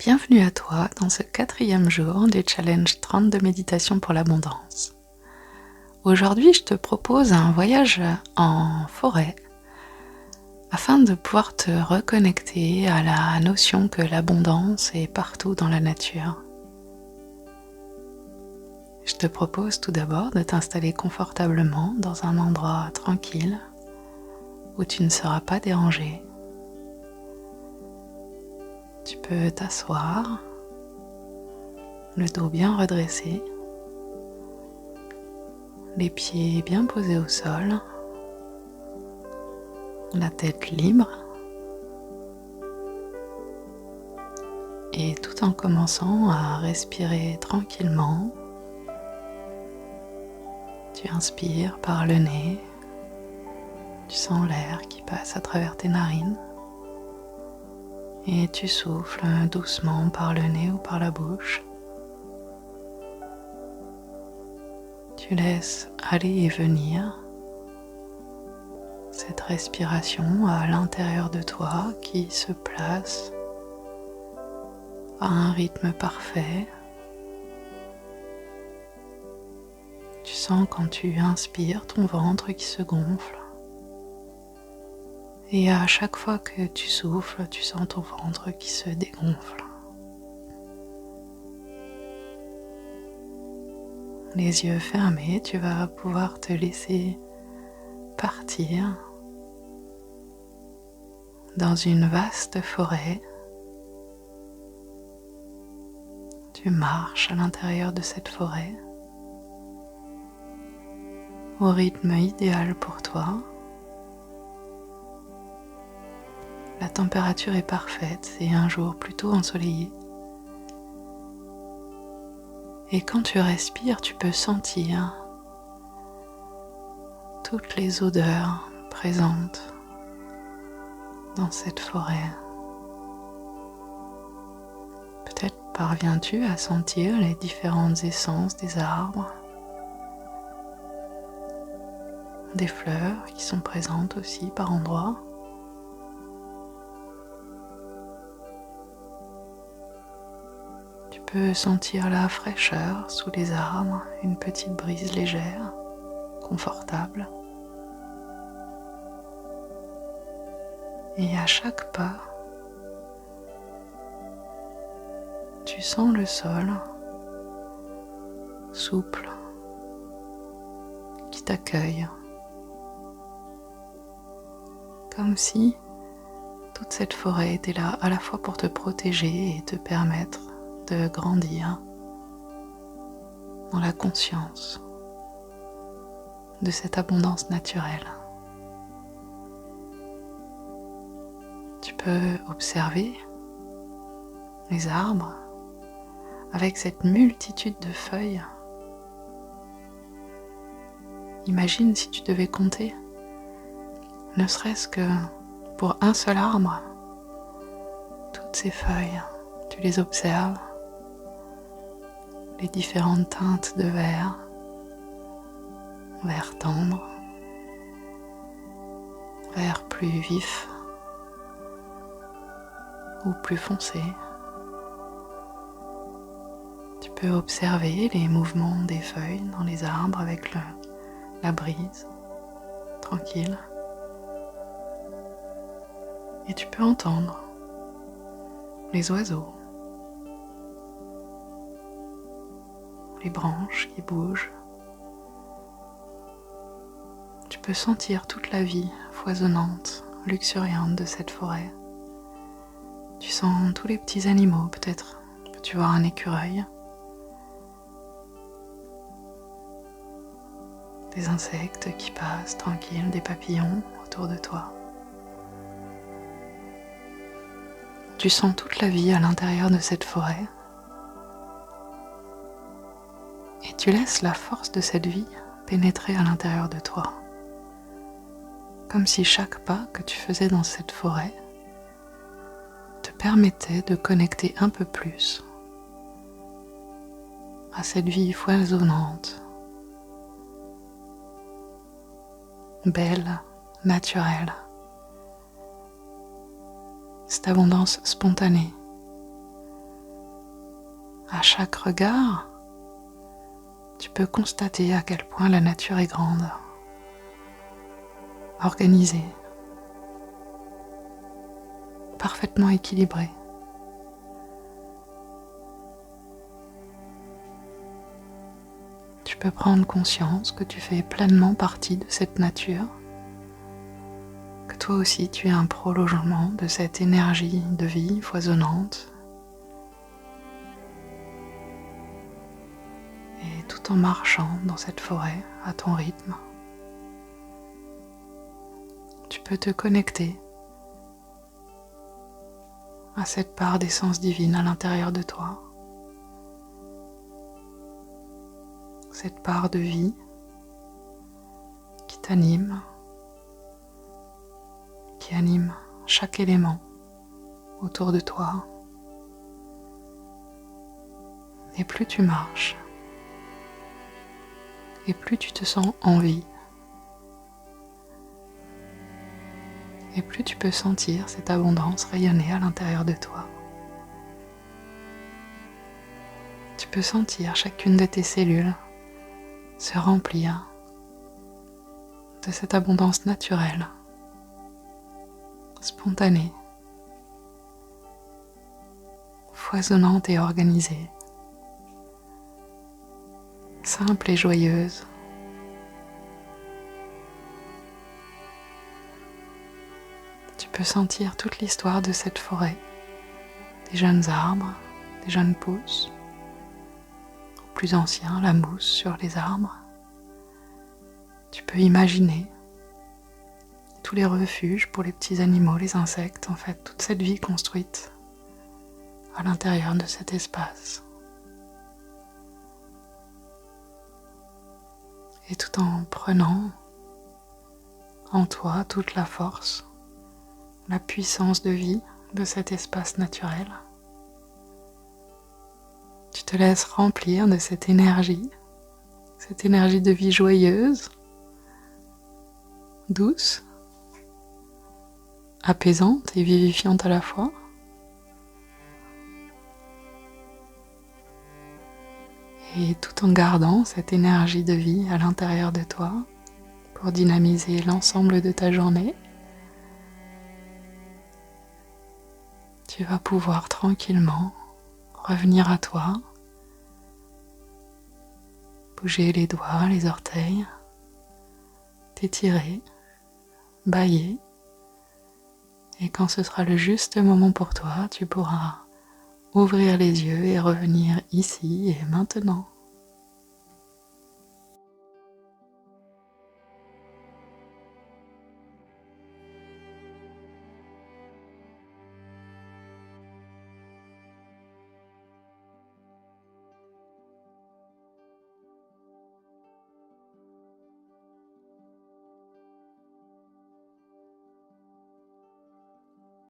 Bienvenue à toi dans ce 4e jour du challenge 30 de méditation pour l'abondance. Aujourd'hui, je te propose un voyage en forêt afin de pouvoir te reconnecter à la notion que l'abondance est partout dans la nature. Je te propose tout d'abord de t'installer confortablement dans un endroit tranquille où tu ne seras pas dérangé. Tu peux t'asseoir, le dos bien redressé, les pieds bien posés au sol, la tête libre, et tout en commençant à respirer tranquillement, tu inspires par le nez, tu sens l'air qui passe à travers tes narines et tu souffles doucement par le nez ou par la bouche. Tu laisses aller et venir cette respiration à l'intérieur de toi qui se place à un rythme parfait. Tu sens quand tu inspires ton ventre qui se gonfle. Et à chaque fois que tu souffles, tu sens ton ventre qui se dégonfle. Les yeux fermés, tu vas pouvoir te laisser partir dans une vaste forêt. Tu marches à l'intérieur de cette forêt au rythme idéal pour toi. La température est parfaite, c'est un jour plutôt ensoleillé. Et quand tu respires, tu peux sentir toutes les odeurs présentes dans cette forêt. Peut-être parviens-tu à sentir les différentes essences des arbres, des fleurs qui sont présentes aussi par endroits. Tu peux sentir la fraîcheur sous les arbres, une petite brise légère, confortable. Et à chaque pas, tu sens le sol souple qui t'accueille, comme si toute cette forêt était là à la fois pour te protéger et te permettre de grandir dans la conscience de cette abondance naturelle. Tu peux observer les arbres avec cette multitude de feuilles. Imagine si tu devais compter, ne serait-ce que pour un seul arbre, toutes ces feuilles, tu les observes, les différentes teintes de vert, vert tendre, vert plus vif ou plus foncé. Tu peux observer les mouvements des feuilles dans les arbres avec la brise, tranquille. Et tu peux entendre les oiseaux, les branches qui bougent. Tu peux sentir toute la vie foisonnante, luxuriante de cette forêt. Tu sens tous les petits animaux, peut-être peux-tu voir un écureuil, des insectes qui passent tranquilles, des papillons autour de toi. Tu sens toute la vie à l'intérieur de cette forêt et tu laisses la force de cette vie pénétrer à l'intérieur de toi. Comme si chaque pas que tu faisais dans cette forêt te permettait de connecter un peu plus à cette vie foisonnante, belle, naturelle, cette abondance spontanée À chaque regard, tu peux constater à quel point la nature est grande, organisée, parfaitement équilibrée. Tu peux prendre conscience que tu fais pleinement partie de cette nature, que toi aussi tu es un prolongement de cette énergie de vie foisonnante. Et tout en marchant dans cette forêt à ton rythme, tu peux te connecter à cette part d'essence divine à l'intérieur de toi, cette part de vie qui t'anime, qui anime chaque élément autour de toi. Et plus tu marches, et plus tu te sens en vie, et plus tu peux sentir cette abondance rayonner à l'intérieur de toi. Tu peux sentir chacune de tes cellules se remplir de cette abondance naturelle, spontanée, foisonnante et organisée, simple et joyeuse. Tu peux sentir toute l'histoire de cette forêt, des jeunes arbres, des jeunes pousses, aux plus anciens, la mousse sur les arbres. Tu peux imaginer tous les refuges pour les petits animaux, les insectes, en fait, toute cette vie construite à l'intérieur de cet espace. Et tout en prenant en toi toute la force, la puissance de vie de cet espace naturel, tu te laisses remplir de cette énergie de vie joyeuse, douce, apaisante et vivifiante à la fois. Et tout en gardant cette énergie de vie à l'intérieur de toi pour dynamiser l'ensemble de ta journée, tu vas pouvoir tranquillement revenir à toi, bouger les doigts, les orteils, t'étirer, bâiller. Et quand ce sera le juste moment pour toi, tu pourras ouvrir les yeux et revenir ici et maintenant.